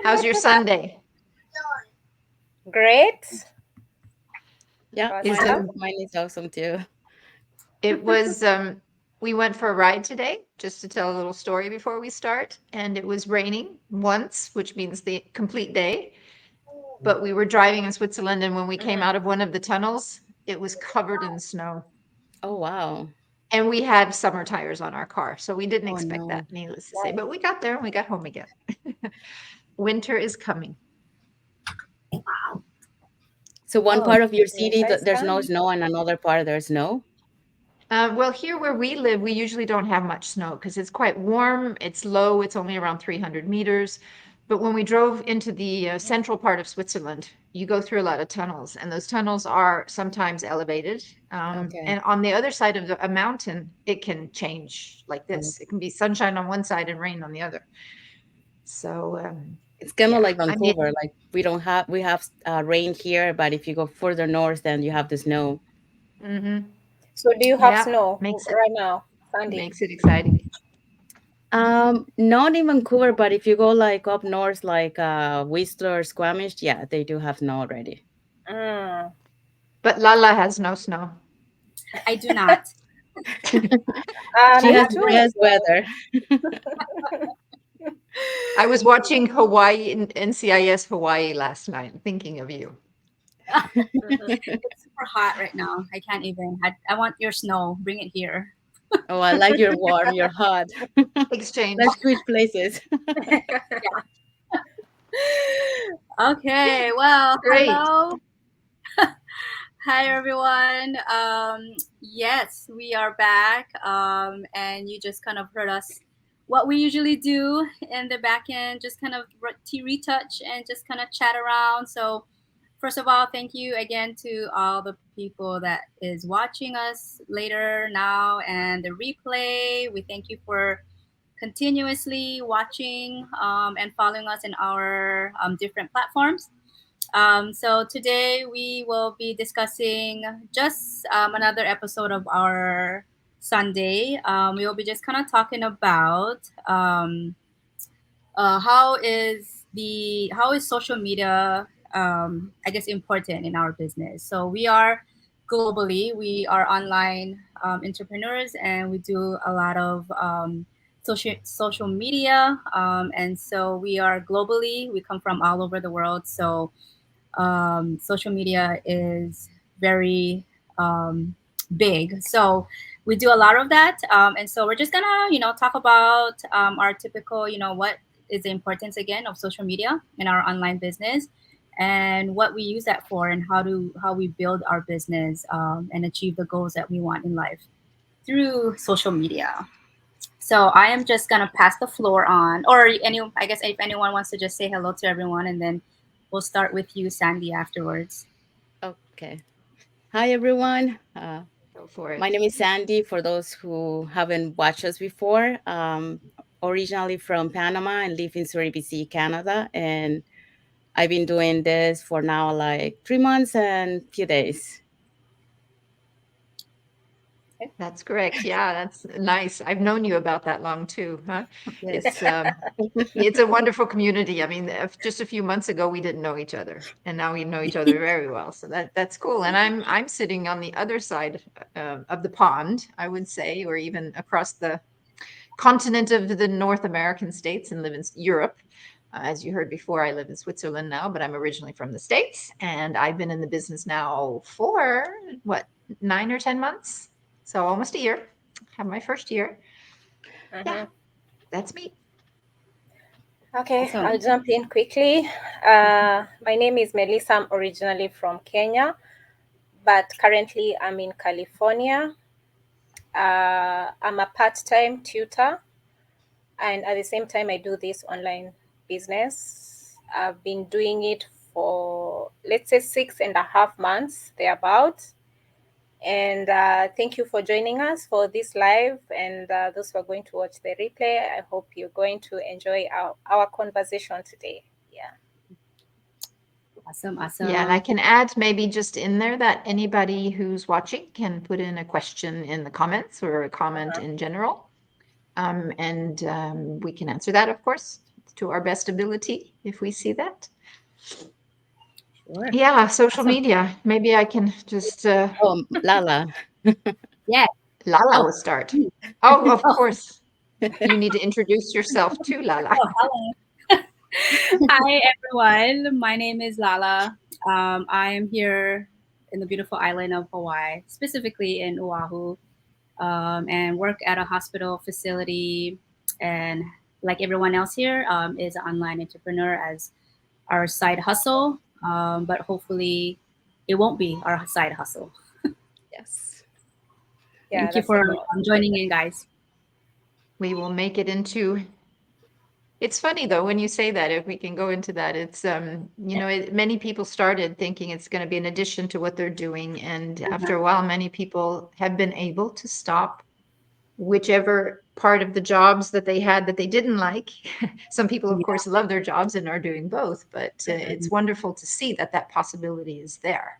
How's your Sunday? Great. Yeah, Is mine is awesome too. It was we went for a ride today, just to tell a little story before we start, and it was raining once, which means the complete day. But we were driving in Switzerland, and when we came out of one of the tunnels, it was covered in snow. Oh wow. And we had summer tires on our car, so we didn't Oh expect no. that, needless to say. But we got there and we got home again. Winter is coming. So one Oh, part of your city winter is there's no coming. snow, and another part there's snow. Well, here where we live, we usually don't have much snow because it's quite warm. It's low. It's only around 300 meters. But when we drove into the central part of Switzerland, you go through a lot of tunnels, and those tunnels are sometimes elevated. Okay. And on the other side of a mountain, it can change like this. It can be sunshine on one side and rain on the other. So, It's kind of yeah, like I mean, Vancouver. Like we have rain here, but if you go further north, then you have the snow. hmm So, do you have yeah, snow makes it right now, Sandy? makes it exciting. Not in Vancouver, but if you go like up north, like Whistler, Squamish, yeah, they do have snow already. Mm. But Lala has no snow. I do not. She Me has the too. best weather. I was watching Hawaii in NCIS Hawaii last night, thinking of you. Mhm. It's super hot right now. I can't even. I want your snow. Bring it here. Oh, I like your warm, you're hot. Exchange. Let's switch places. Okay. Well, Great. hello. Hi, everyone. Yes, we are back. And you just kind of heard us what we usually do in the back end, just kind of retouch and just kind of chat around. So, first of all, thank you again to all the people that is watching us later now and the replay. We thank you for continuously watching and following us in our different platforms. So today we will be discussing just another episode of our Sunday. We will be just kind of talking about how is social media I guess important in our business. So we are globally, we are online entrepreneurs, and we do a lot of social media, and so we are globally, we come from all over the world. So social media is very big. So we do a lot of that, and so we're just gonna, talk about our typical, what is the importance again of social media in our online business, and what we use that for, and how we build our business and achieve the goals that we want in life through social media. So I am just gonna pass the floor on, or I guess if anyone wants to just say hello to everyone, and then we'll start with you, Sandy, afterwards. Okay. Hi, everyone. Go for My it. name is Sandy. For those who haven't watched us before, originally from Panama and live in Surrey, BC, Canada. And I've been doing this for now like 3 months and few days. That's correct. Yeah, that's nice. I've known you about that long too, huh? Yes. It's a wonderful community. I mean, just a few months ago we didn't know each other, and now we know each other very well. So that's cool. And I'm sitting on the other side of the pond, I would say, or even across the continent of the North American states, and live in Europe. As you heard before, I live in Switzerland now, but I'm originally from the States, and I've been in the business now for what, 9 or 10 months? So almost a year. Have my first year. Yeah, Mhm. that's me. Okay, I'll Awesome. jump in quickly. My name is Melissa. I'm originally from Kenya, but currently I'm in California. I'm a part-time tutor, and at the same time, I do this online business. I've been doing it for, let's say, 6.5 months, thereabout. And thank you for joining us for this live. And those who are going to watch the replay, I hope you're going to enjoy our conversation today. Yeah. Awesome. Yeah, and I Awesome. can add maybe just in there that anybody who's watching can put in a question in the comments or a comment Uh-huh. in general. And we can answer that, of course. to our best ability if we see that. Sure. Yeah, social Awesome. media. Maybe I can just Oh, Lala. Yeah. Lala Oh, will start. me. Oh, of Oh, course. You need to introduce yourself too, Lala. oh, hello. Hi, everyone. My name is Lala. I am here in the beautiful island of Hawaii, specifically in Oahu, and work at a hospital facility. And like everyone else here, is an online entrepreneur as our side hustle. But hopefully, it won't be our side hustle. Yes. Yeah, Thank you that's the for goal. joining in, guys. We will make it into. It's funny though when you say that. If we can go into that, it's many people started thinking it's going to be an addition to what they're doing, and after a while, many people have been able to stop whichever part of the jobs that they had that they didn't like. Some people, of Yeah. course, love their jobs and are doing both, but it's wonderful to see that that possibility is there,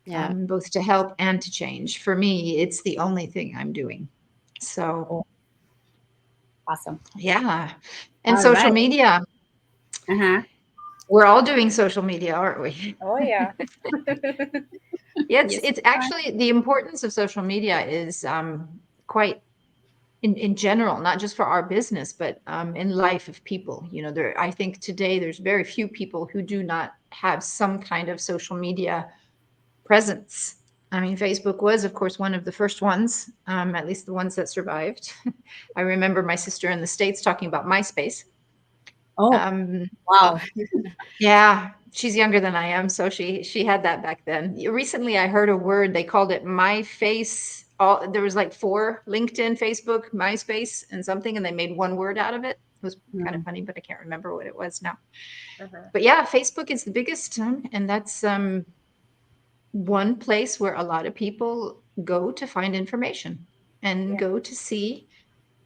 Yeah. both to help and to change. For me, it's the only thing I'm doing. So, Awesome. yeah. And All social right. media, Uh-huh. we're all doing social media, aren't we? Oh yeah. Yeah, Yes. it's actually the importance of social media is quite in general, not just for our business, but in life of people. I think today there's very few people who do not have some kind of social media presence. I mean, Facebook was, of course, one of the first ones, at least the ones that survived. I remember my sister in the States talking about MySpace. Oh, Um, Oh, wow. yeah, she's younger than I am, so she had that back then. Recently, I heard a word, they called it My Face. There was like 4: LinkedIn, Facebook, MySpace, and something, and they made one word out of it. It was kind of funny, but I can't remember what it was now. Uh-huh. But yeah, Facebook is the biggest, and that's one place where a lot of people go to find information and Yeah. go to see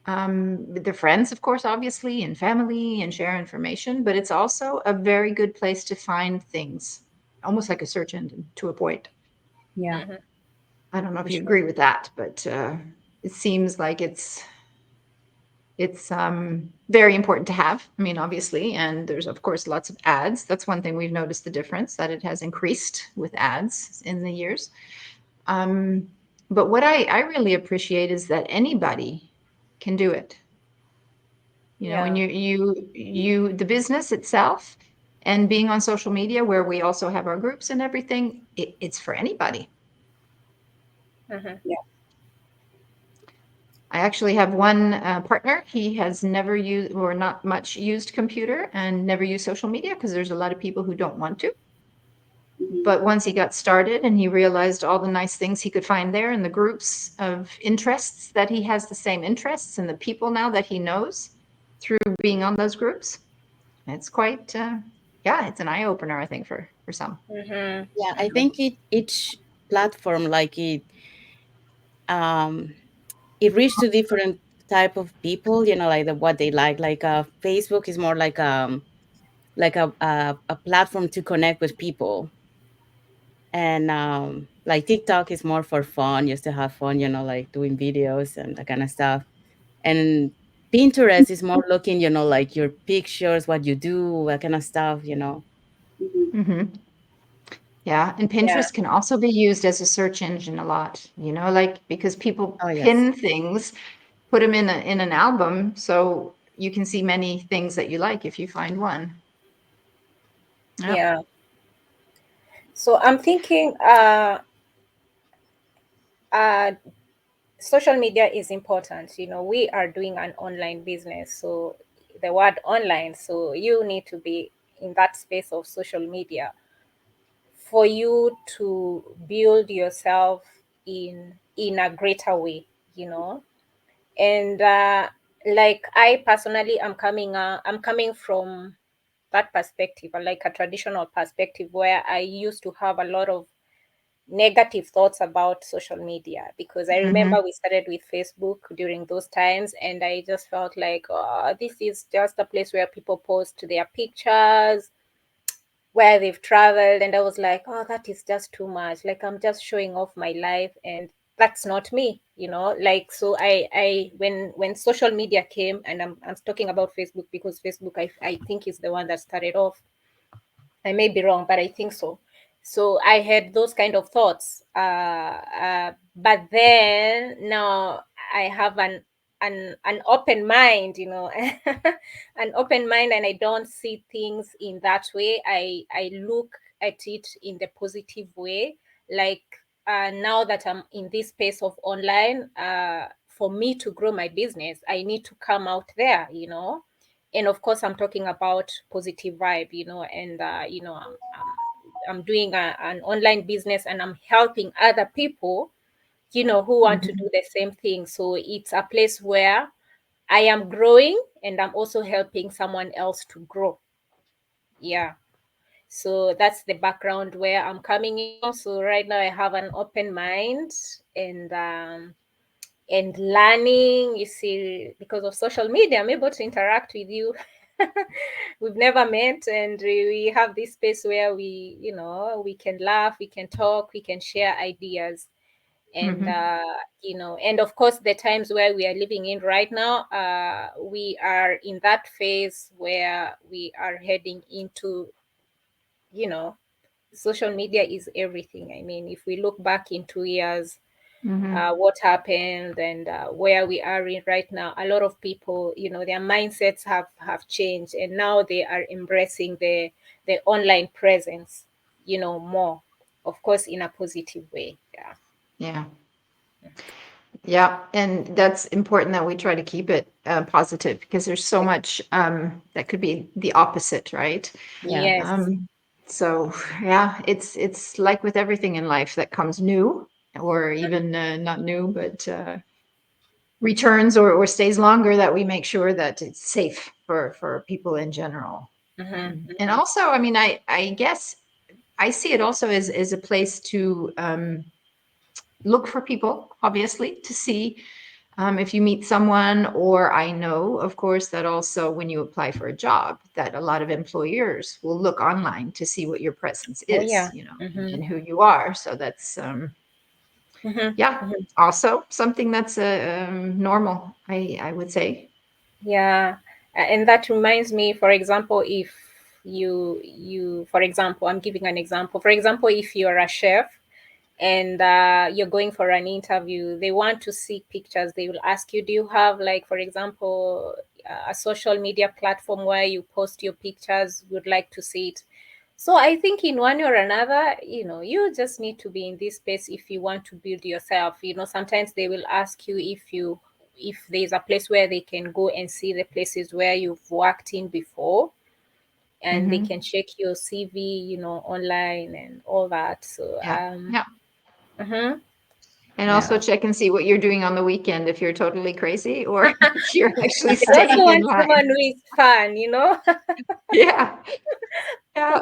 with their friends, of course, obviously, and family, and share information. But it's also a very good place to find things, almost like a search engine to a point. Yeah. Mhm. I don't know if For you sure. agree with that, but it seems like it's very important to have. I mean, obviously, and there's of course lots of ads. That's one thing we've noticed the difference that it has increased with ads in the years. Um, but what I really appreciate is that anybody can do it. And Yeah. you the business itself and being on social media where we also have our groups and everything, it's for anybody. Mhm. Yeah. I actually have one partner. He has never used or not much used computer and never used social media because there's a lot of people who don't want to. Mhm. But once he got started and he realized all the nice things he could find there in the groups of interests, that he has the same interests and the people now that he knows through being on those groups, it's quite, yeah, it's an eye opener, I think, for some. Mhm. yeah. I think each platform, like um, it reached to different type of people. Like what they like. Like Facebook is more like a platform to connect with people, and like TikTok is more for fun, just to have fun. Like doing videos and that kind of stuff. And Pinterest is more looking, like your pictures, what you do, that kind of stuff. Mhm. Hmm. Yeah, and Yeah. Pinterest can also be used as a search engine a lot, like because people Oh yes. pin things, put them in an album, so you can see many things that you like if you find one. Yep. Yeah. So I'm thinking uh social media is important. We are doing an online business, so the word online, so you need to be in that space of social media for you to build yourself in a greater way, you know. And like I personally I'm coming from that perspective, like a traditional perspective where I used to have a lot of negative thoughts about social media, because I Hmm. remember we started with Facebook during those times, and I just felt like, oh, this is just a place where people post their pictures, where they've traveled, and I was like, oh, that is just too much. Like, I'm just showing off my life, and that's not me, like, so when social media came, and I'm talking about Facebook, because Facebook, I think, is the one that started off. I may be wrong, but I think so. So I had those kind of thoughts. But then now I have an open mind, an open mind, and I don't see things in that way. I look at it in the positive way. Like, now that I'm in this space of online, for me to grow my business, I need to come out there, and of course I'm talking about positive vibe, and I'm doing an online business, and I'm helping other people, who want to do the same thing. So it's a place where I am growing, and I'm also helping someone else to grow. Yeah. So that's the background where I'm coming in. So right now I have an open mind, and learning. You see, because of social media, I'm able to interact with you. We've never met, and we have this space where we can laugh, we can talk, we can share ideas. And and of course, the times where we are living in right now, we are in that phase where we are heading into, social media is everything. I mean, if we look back in 2 years, what happened, and where we are in right now, a lot of people, their mindsets have changed, and now they are embracing the online presence, more, of course, in a positive way. Yeah. Yeah. Yeah. And that's important that we try to keep it positive, because there's so much that could be the opposite, right? Yeah. Yes. So yeah, it's like with everything in life that comes new, or even not new, but returns or stays longer, that we make sure that it's safe for people in general. And also, I mean, I guess I see it also as a place to look for people, obviously, to see if you meet someone. Or I know, of course, that also when you apply for a job, that a lot of employers will look online to see what your presence Oh, is, yeah. and who you are. So that's yeah, also something that's normal, I would say. Yeah. And that reminds me, for example, if for example, I'm giving an example. For example, if you're a chef, and you're going for an interview, they want to see pictures. They will ask you, do you have, like, for example, a social media platform where you post your pictures? Would like to see it. So I think in one way or another, you just need to be in this space if you want to build yourself. Sometimes they will ask you if there's a place where they can go and see the places where you've worked in before, and they can check your CV, online, and all that. So Yeah. Yeah. mhm. And also Yeah. check and see what you're doing on the weekend, if you're totally crazy or if you're actually They also staying in want line. someone who is fun. Yeah. Yeah.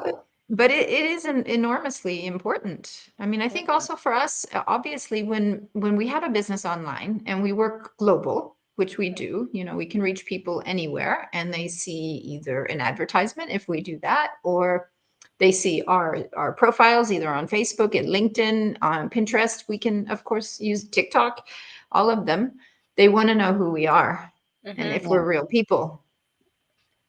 But it is enormously important. I mean, I think also for us, obviously, when we have a business online and we work global, which we do, we can reach people anywhere, and they see either an advertisement if we do that, or they see our profiles either on Facebook and LinkedIn, on Pinterest. We can, of course, use TikTok, all of them. They want to know who we are and if Yeah. we're real people,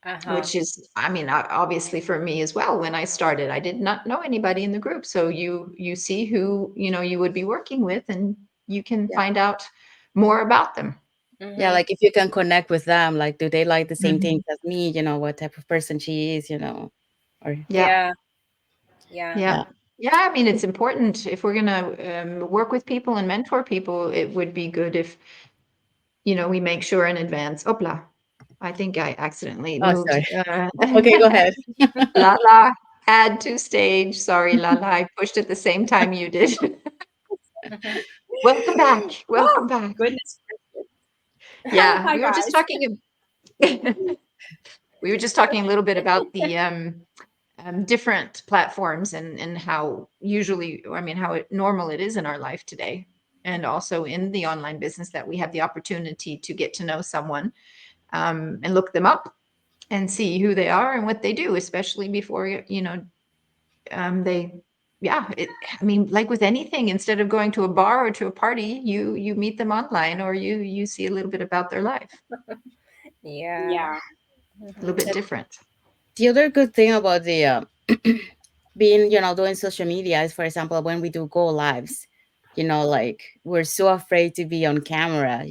Uh-huh. which is, I mean, obviously for me as well. When I started, I did not know anybody in the group. So you see who, you would be working with, and you can Yeah. find out more about them. Yeah. Like if you can connect with them, like, do they like the same Mhm. things as me? What type of person she is, or Yeah. Yeah. Yeah. Yeah. yeah. Yeah. I mean, it's important if we're going to work with people and mentor people. It would be good if, we make sure in advance. Opla. I think I accidentally Oh, moved. sorry. Okay, go ahead. Lala, add to stage. Sorry, Lala. I pushed at the same time you did. Mhm. Welcome back. Oh, Welcome back. goodness. Yeah, Hi, we were just guys. talking. We were just talking a little bit about the different platforms, and how usually, I mean, how normal it is in our life today, and also in the online business, that we have the opportunity to get to know someone, and look them up and see who they are and what they do, especially before they yeah, I mean, like with anything, instead of going to a bar or to a party, you meet them online, or you see a little bit about their life, Yeah. Yeah. a little bit different. The other good thing about the being, doing social media is, for example, when we do go lives, like we're so afraid to be on camera,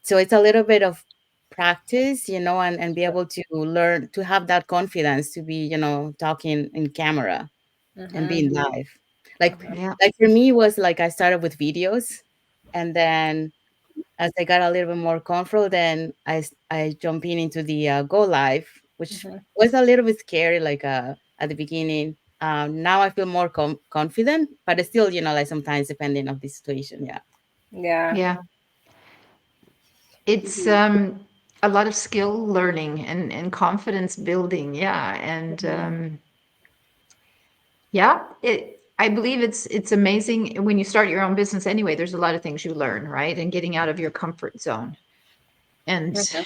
so it's a little bit of practice, and be able to learn to have that confidence to be, talking in camera and Mm-hmm. being live. Like, Yeah. like for me, it was like I started with videos, and then as I got a little bit more comfortable, then I jump into the go live, which Mm-hmm. was a little bit scary, like at the beginning. Now I feel more confident, but it's still, like sometimes depending on the situation. Yeah. Yeah. Yeah. It's Mhm. a lot of skill learning and confidence building. Yeah. And yeah, I believe it's amazing when you start your own business anyway. There's a lot of things you learn, right? And getting out of your comfort zone. And Mm-hmm.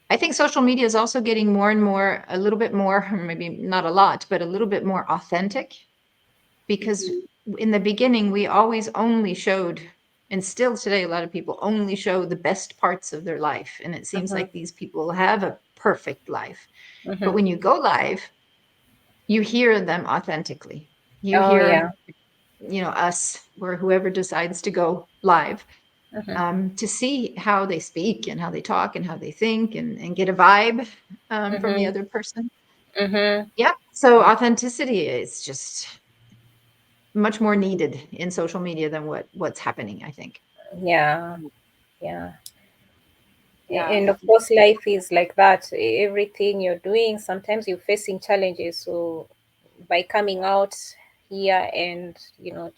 I think social media is also getting more and more, a little bit more, maybe not a lot, but a little bit more authentic, because Mhm. in the beginning, we always only showed, and still today, a lot of people only show the best parts of their life. And it seems Mm-hmm. like these people have a perfect life. But Mm-hmm. when you go live, you hear them authentically. You Oh yeah. hear, us, or whoever decides to go live, Mm-hmm. to see how they speak and how they talk and how they think, and get a vibe from the Mm-hmm. other person. Mm-hmm. Yeah. So authenticity is just much more needed in social media than what's happening, I think. Yeah. Yeah. Yeah. And of course, life is like that. Everything you're doing, sometimes you're facing challenges. So by coming out here and,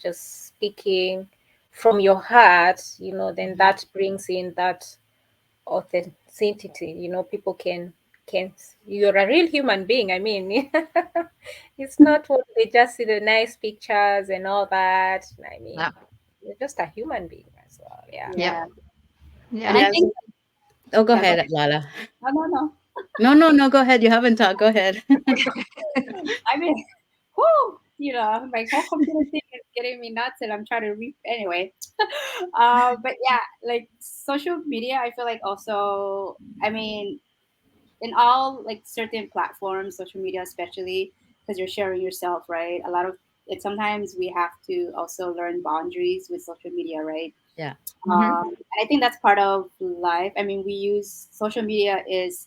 just speaking from your heart, then that brings in that authenticity. People can you're a real human being. I mean, it's not what they just see the nice pictures and all that. I mean, Yeah. you're just a human being as well. Yeah. Yeah. Yeah. And Yeah. I Yes. think, Oh, go yeah, go ahead, ahead. Lala. No, no, no. No, no, no. Go ahead. You haven't talked. Go ahead. I mean, whoo, my whole computer thing is getting me nuts, and I'm trying to anyway. But yeah, like social media, I feel like also, I mean, in all like certain platforms, social media especially, because you're sharing yourself, right? A lot of it. Sometimes we have to also learn boundaries with social media, right? Yeah. Hmm. And I think that's part of life. I mean, we use social media is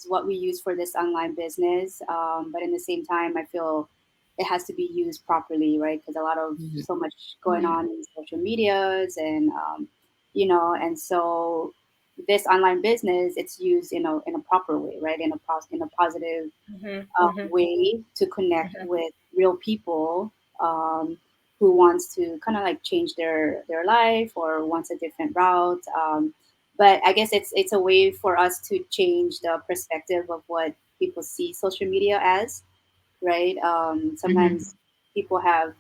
what we use for this online business. But in the same time, I feel it has to be used properly, right? Because a lot of Mhm. so much going Yeah. on in social medias, and and so this online business, it's used in a proper way, right? In a positive Mm-hmm. Mm-hmm. way to connect Mm-hmm. with real people, um, who wants to kind of like change their life or wants a different route. But I guess it's a way for us to change the perspective of what people see social media as, right? Hmm. Sometimes people have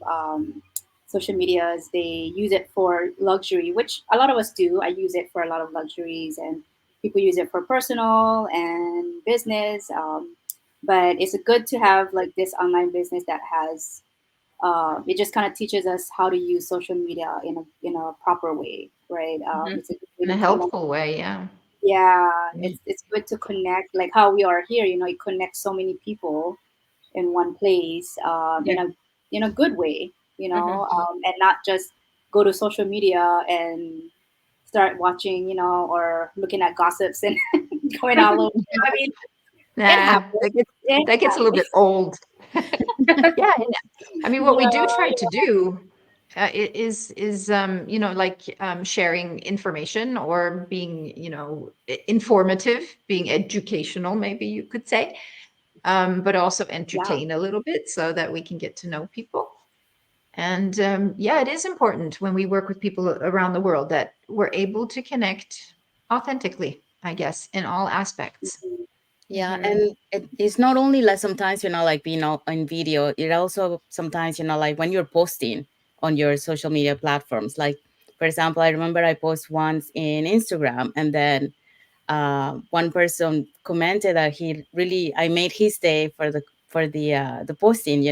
social medias, they use it for luxury, which a lot of us do. I use it for a lot of luxuries, and people use it for personal and business. But it's good to have like this online business that has it just kind of teaches us how to use social media in a proper way, right? Mm-hmm. It's a good way In a to connect. helpful way. Yeah. Yeah, Yeah. it's good to connect, like how we are here. It connects so many people in one place, Yeah. in a good way, Mm-hmm. and not just go to social media and start watching, or looking at gossips and going all over. I mean, it Nah, happens. that gets It that gets a little happens. bit old. Yeah, and I mean, what we do try to do is like sharing information, or being informative, being educational, maybe you could say, but also Yeah. entertain a little bit so that we can get to know people. And yeah, it is important when we work with people around the world that we're able to connect authentically, I guess, in all aspects. Yeah, Mm-hmm. and it's not only like sometimes, like being on video, it also sometimes, like when you're posting on your social media platforms. Like, for example, I remember I post once in Instagram, and then one person commented that I made his day the posting,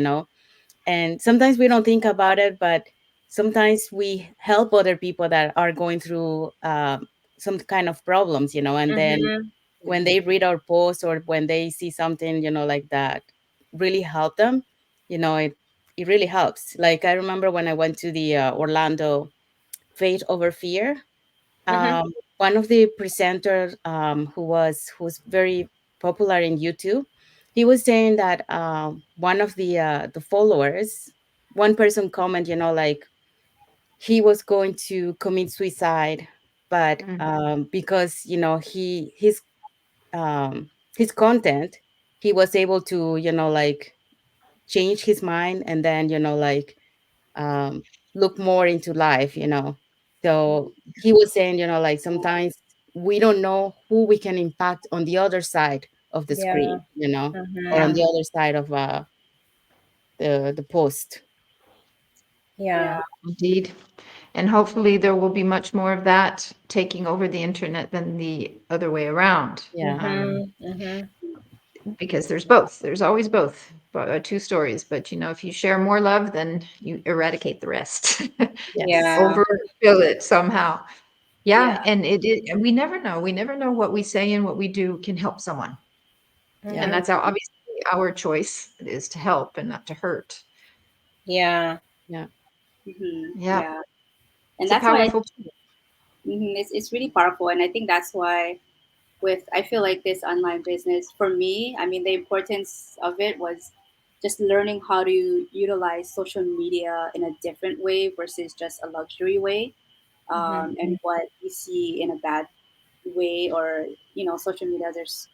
and sometimes we don't think about it, but sometimes we help other people that are going through some kind of problems, and then Mm-hmm. when they read our post or when they see something, like that really help them, it really helps. Like I remember when I went to the Orlando Faith Over Fear, Mm-hmm. one of the presenters, who's very popular in YouTube, he was saying that one of the followers, one person comment, like he was going to commit suicide, but Mm. because his content, he was able to like change his mind, and then like um, look more into life, So he was saying, like sometimes we don't know who we can impact on the other side of the Yeah. screen, or on Mm-hmm. the Yeah, other side of the post. Yeah. indeed. And hopefully there will be much more of that taking over the internet than the other way around. Yeah. Mm-hmm. Mm-hmm. Because there's both. There's always both, two stories. But if you share more love, then you eradicate the rest, Yes. Yeah. overfill it somehow. Yeah, Yeah. and and we never know. We never know what we say and what we do can help someone, Yeah. and Mm-hmm. that's obviously our choice is to help and not to hurt. Yeah. Yeah. Yeah, Yeah. And it's a that's why powerful tool. it's really powerful. And I think that's why I feel like this online business for me, I mean, the importance of it was just learning how to utilize social media in a different way versus just a luxury way. Mhm. And what you see in a bad way, or social media, there's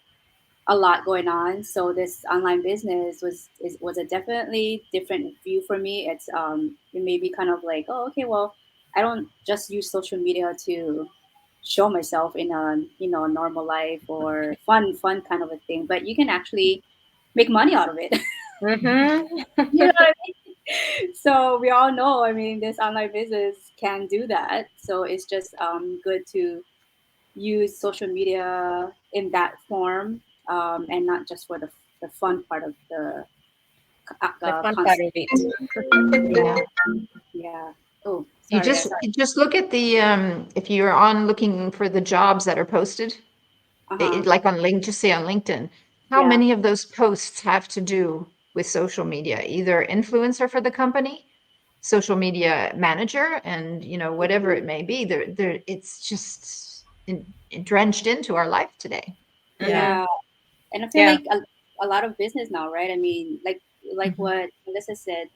a lot going on. So this online business was a definitely different view for me. It made me kind of like, oh, okay, well, I don't just use social media to show myself in a normal life or fun kind of a thing, but you can actually make money out of it. Mm-hmm. You know what I mean? So we all know, I mean, this online business can do that. So it's just good to use social media in that form, and not just for the fun part of the The fun part concept. of it. Yeah. Yeah. Oh, You sorry. just you just look at the if you're on looking for the jobs that are posted, Uh huh. like on link, just say on LinkedIn, how Yeah. many of those posts have to do with social media? Either influencer for the company, social media manager, and whatever it may be. It's just drenched into our life today. Yeah. Mm-hmm. Yeah. And I feel Yeah. like a lot of business now, right? I mean, like Mhm. what Melissa said,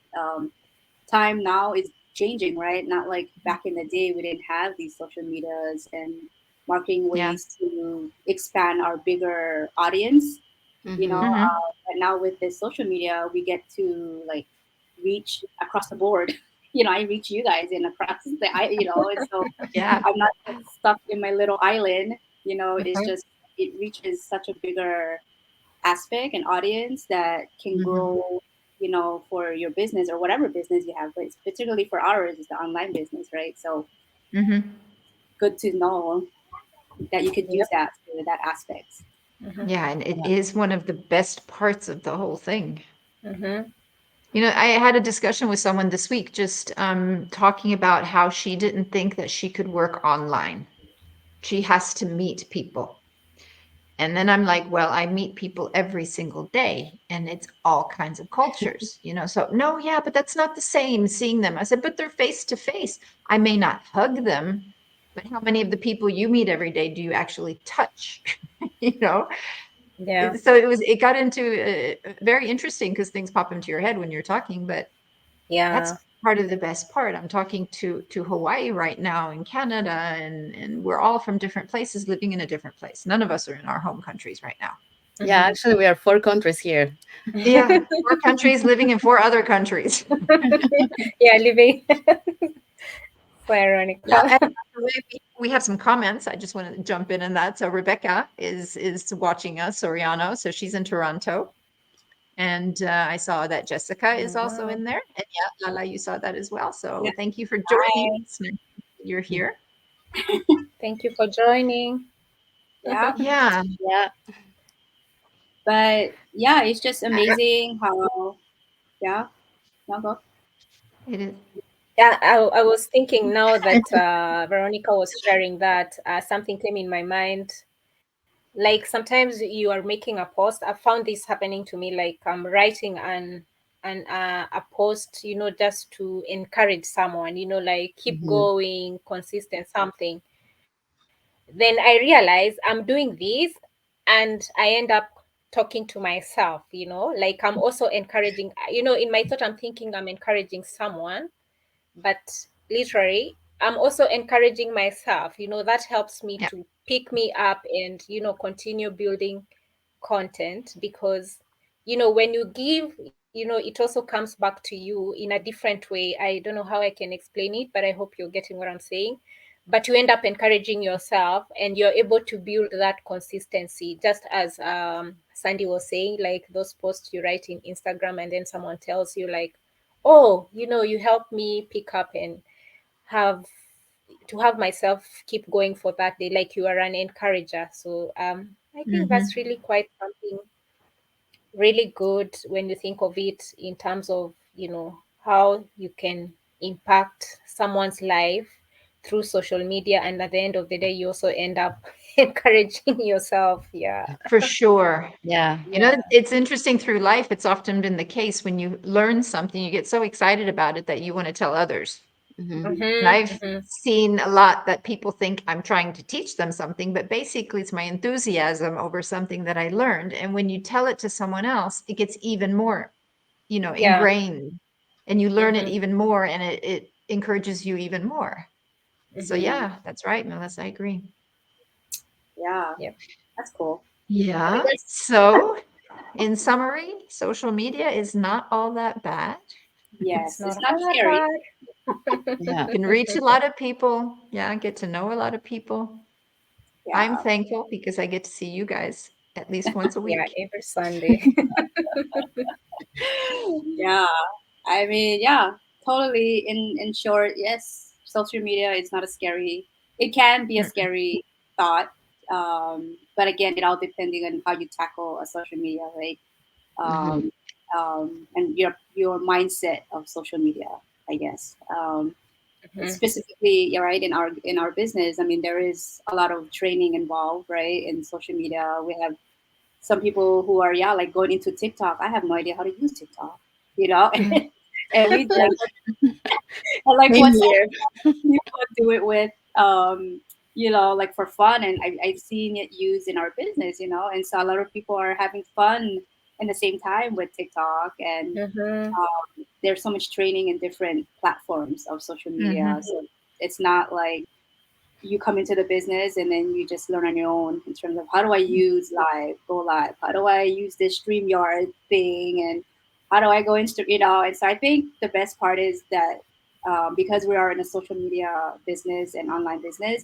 time now is changing, right? Not like back in the day, we didn't have these social medias and marketing Yeah. ways to expand our bigger audience, Mm-hmm. Hmm. but now with this social media, we get to like reach across the board. I reach you guys in across and so Yeah. I'm not just stuck in my little island. It's Mm-hmm. just it reaches such a bigger aspect and audience that can Hmm. grow, for your business or whatever business you have. But it's particularly for ours is the online business, right? So Hmm. good to know that you could use Yep. that for that aspect. Mm-hmm. Yeah, and it Yeah. is one of the best parts of the whole thing. Mm-hmm. I had a discussion with someone this week just talking about how she didn't think that she could work online. She has to meet people. And then I'm like, well, I meet people every single day and it's all kinds of cultures, So, no, yeah, but that's not the same seeing them. I said, but they're face to face. I may not hug them, but how many of the people you meet every day do you actually touch? you know? Yeah. So it got into very interesting because things pop into your head when you're talking, but that's Yeah. part of the best part. I'm talking to Hawaii right now in Canada, and we're all from different places living in a different place. None of us are in our home countries right now. Yeah. Mm-hmm. Actually, we are 4 countries here. Yeah, four countries living in four other countries. Yeah, living. So Yeah, ironical. and by the way, we have some comments. I just want to jump in on that. So Rebecca is watching us, Soriano. So she's in Toronto. And I saw that Jessica is also Mhm. in there. And yeah, Lala, you saw that as well. Yeah. So thank you for joining Hi. us. You're here. Thank you for joining. Yeah. Yeah. Yeah. But yeah, it's just amazing how, yeah, now go. It is. Yeah, I was thinking now that Veronica was sharing that, something came in my mind. Like sometimes you are making a post. I found this happening to me. Like I'm writing an a post, just to encourage someone. Like keep Mhm. going, consistent, something. Then I realize I'm doing this, and I end up talking to myself. Like I'm also encouraging. In my thought, I'm thinking I'm encouraging someone, but literally I'm also encouraging myself. That helps me Yeah. to pick me up and continue building content, because when you give, it also comes back to you in a different way. I don't know how I can explain it, but I hope you're getting what I'm saying. But you end up encouraging yourself, and you're able to build that consistency, just as Sandy was saying, like those posts you write in Instagram, and then someone tells you like, oh, you helped me pick up and have have myself keep going for that day, like you are an encourager. So I think Hmm. that's really quite something really good when you think of it in terms of how you can impact someone's life through social media, and at the end of the day you also end up encouraging yourself. Yeah. For sure. Yeah. Yeah. It's interesting through life. It's often been the case when you learn something, you get so excited about it that you want to tell others. Hmm. And Mm-hmm, I've mm-hmm. seen a lot that people think I'm trying to teach them something, but basically it's my enthusiasm over something that I learned. And when you tell it to someone else, it gets even more, Yeah. ingrained, and you learn it Mm-hmm, even more, and it encourages you even more. So mm-hmm. Mhm. yeah, that's right, Melissa. I agree. Yeah, Yep. that's cool. I Yeah. guess So in summary, social media is not all that bad. It's yes, not it's not all that scary. bad. Yeah. You can reach a lot of people. Yeah, get to know a lot of people. I'm Yeah, thankful because I get to see you guys at least once a Yeah, week. every Sunday. yeah. I mean, yeah, totally. In short, yes, social media is not a scary. It can be a Mm-mm. scary thought, but again, it all depending on how you tackle a social media, right? Hmm. Um, and your mindset of social media, I guess. Mhm, Specifically, you're right, in our business. I mean, there is a lot of training involved, right? In social media, we have some people who are, yeah, like going into TikTok. I have no idea how to use TikTok, you know. Mm. And we Yeah. just like Same what some here. people do it with, like for fun, and I've seen it used in our business, and so a lot of people are having fun in the same time with TikTok, and mhm, there's so much training in different platforms of social media, Mhm. so it's not like you come into the business and then you just learn on your own in terms of how do I use live, go live, how do I use this StreamYard thing, and how do I go into, and so I think the best part is that because we are in a social media business and online business,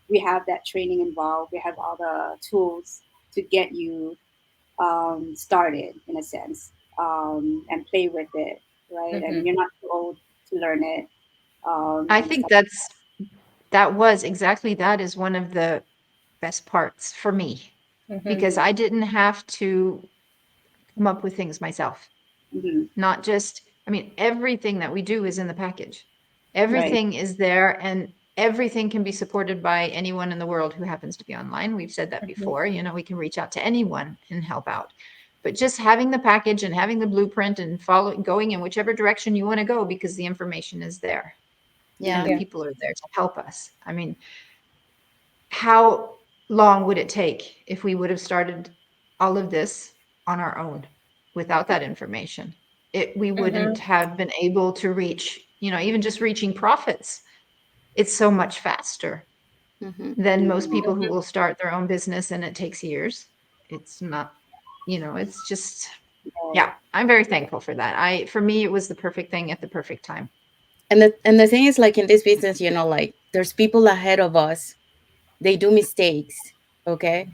we have that training involved. We have all the tools to get you started in a sense, and play with it, right? I mean, mhm, you're not too old to learn it, I and think stuff. that was exactly that is one of the best parts for me mhm, because Mm-hmm, I didn't have to come up with things myself. mm-hmm, Not just, I mean, everything that we do is in the package. right. Everything is there, and everything can be supported by anyone in the world who happens to be online. We've said that mhm, before, we can reach out to anyone and help out. But just having the package and having the blueprint and going in whichever direction you want to go because the information is there and Yeah. the yeah, people are there to help us. I mean, how long would it take if we would have started all of this on our own without that information? We wouldn't mhm, have been able to reach, even just reaching profits. It's so much faster Hmm. than most Mm-hmm. people who mhm. will start their own business and it takes years. It's not, it's just, yeah, I'm very thankful for that. For me, it was the perfect thing at the perfect time. And the thing is, like in this business, like there's people ahead of us. They do mistakes, okay,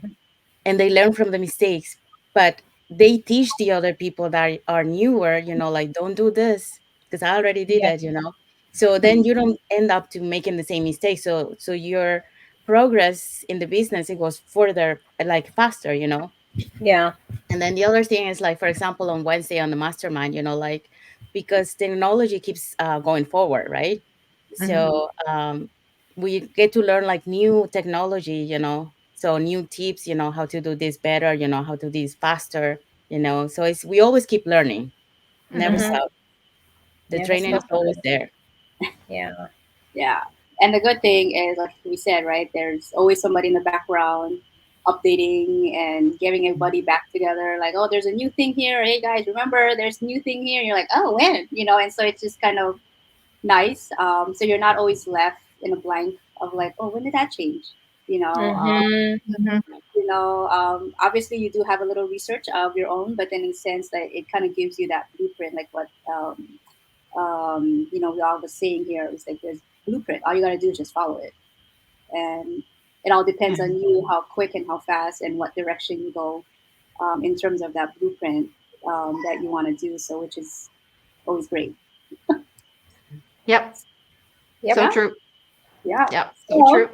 and they learn from the mistakes, but they teach the other people that are newer, like don't do this because I already did Yeah. it. So then you don't end up to making the same mistake. So your progress in the business, it goes further, like faster. Yeah. And then the other thing is, like, for example, on Wednesday on the mastermind, like, because technology keeps going forward, right? So we get to learn like new technology, so new tips, how to do this better, how to do this faster, so we always keep learning, never Mm-hmm. stop. The Never training is stop always learning. there. Yeah. Yeah. And the good thing is, like we said, right, there's always somebody in the background updating and getting everybody back together. Like, oh, there's a new thing here. Hey, guys, remember there's a new thing here. And you're like, oh, when? And so it's just kind of nice. So you're not always left in a blank of like, oh, when did that change? You know, um, Mm-hmm. obviously you do have a little research of your own, but then in the sense that it kind of gives you that blueprint, like what we all was saying here. It's like there's blueprint. All you gotta do is just follow it, and it all depends on you how quick and how fast and what direction you go in terms of that blueprint that you want to do. So, which is always great. Yep. Yep. So Yeah, true. yeah. Yep. So So, true.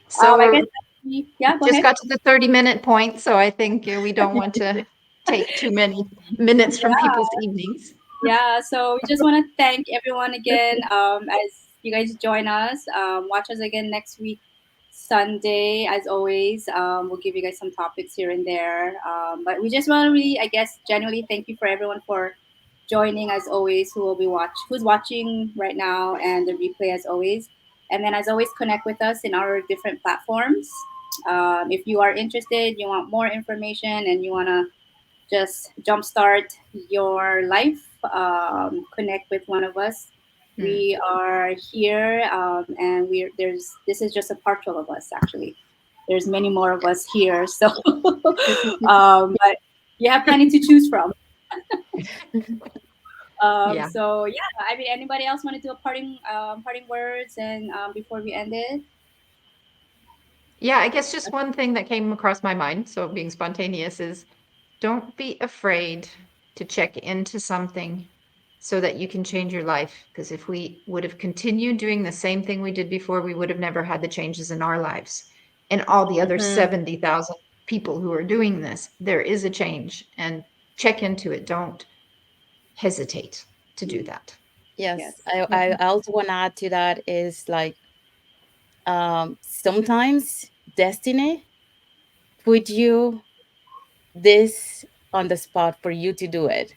So I guess we're yeah. Go just ahead. got to the 30-minute point. So I think we don't want to take too many minutes from people's evenings. Yeah, so we just want to thank everyone again as you guys join us. Watch us again next week, Sunday, as always. We'll give you guys some topics here and there. But we just want to really, I guess, genuinely thank you for everyone for joining, as always, who's watching right now, and the replay, as always. And then, as always, connect with us in our different platforms. If you are interested, you want more information, and you want to just jumpstart your life, connect with one of us. We are here, and this is just a partial of us. Actually, there's many more of us here. So, but you have plenty to choose from. Yeah. So yeah, I mean, anybody else want to do a parting words, and before we end it? Yeah, I guess just one thing that came across my mind, so being spontaneous, is don't be afraid to check into something so that you can change your life. Because if we would have continued doing the same thing we did before, we would have never had the changes in our lives. And all the other Mm-hmm. 70,000 people who are doing this, there is a change, and check into it. Don't hesitate to do that. Yes, Yes. I also want to add to that is like, sometimes destiny put you this on the spot for you to do it.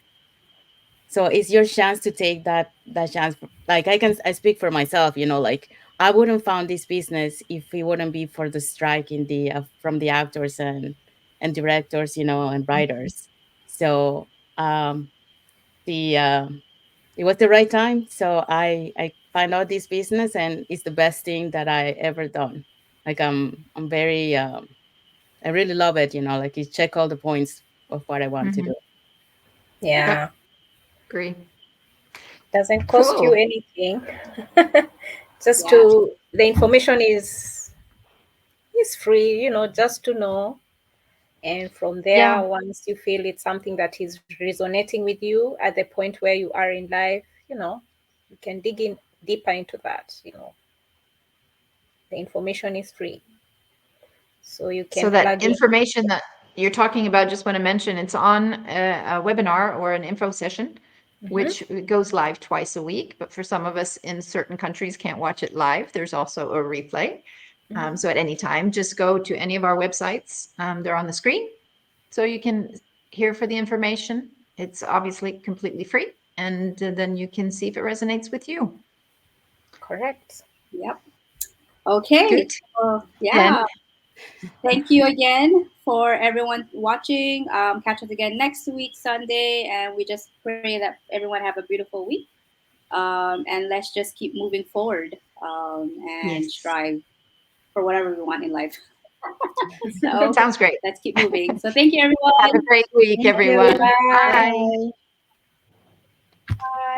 So it's your chance to take that chance. Like, I speak for myself, like, I wouldn't found this business if it wouldn't be for the strike in the from the actors and directors, and writers. So the it was the right time. So I find out this business, and it's the best thing that I ever done. Like, I'm very I really love it, like, it check all the points of what I want to Mhm. do. Yep, Yeah. agree. Doesn't cost you Cool. anything. Just Yeah. to the information is free, just to know. And from there, Yeah. once you feel it's something that is resonating with you at the point where you are in life, you can dig in deeper into that. The information is free. So you So can that plug in. information that you're talking about, just want to mention, it's on a webinar or an info session, Mhm. which goes live twice a week. But for some of us in certain countries can't watch it live. There's also a replay. So at any time, just go to any of our websites. They're on the screen. So you can hear for the information. It's obviously completely free. And then you can see if it resonates with you. Correct. Yep. Good. Okay. Well, Then yeah. Thank you again for everyone watching. Catch us again next week, Sunday. And we just pray that everyone have a beautiful week. And let's just keep moving forward and yes. strive for whatever we want in life. So Sounds great. let's keep moving. So thank you, Have a everyone. great week, Thank you. everyone. Bye. Bye. Bye. Bye.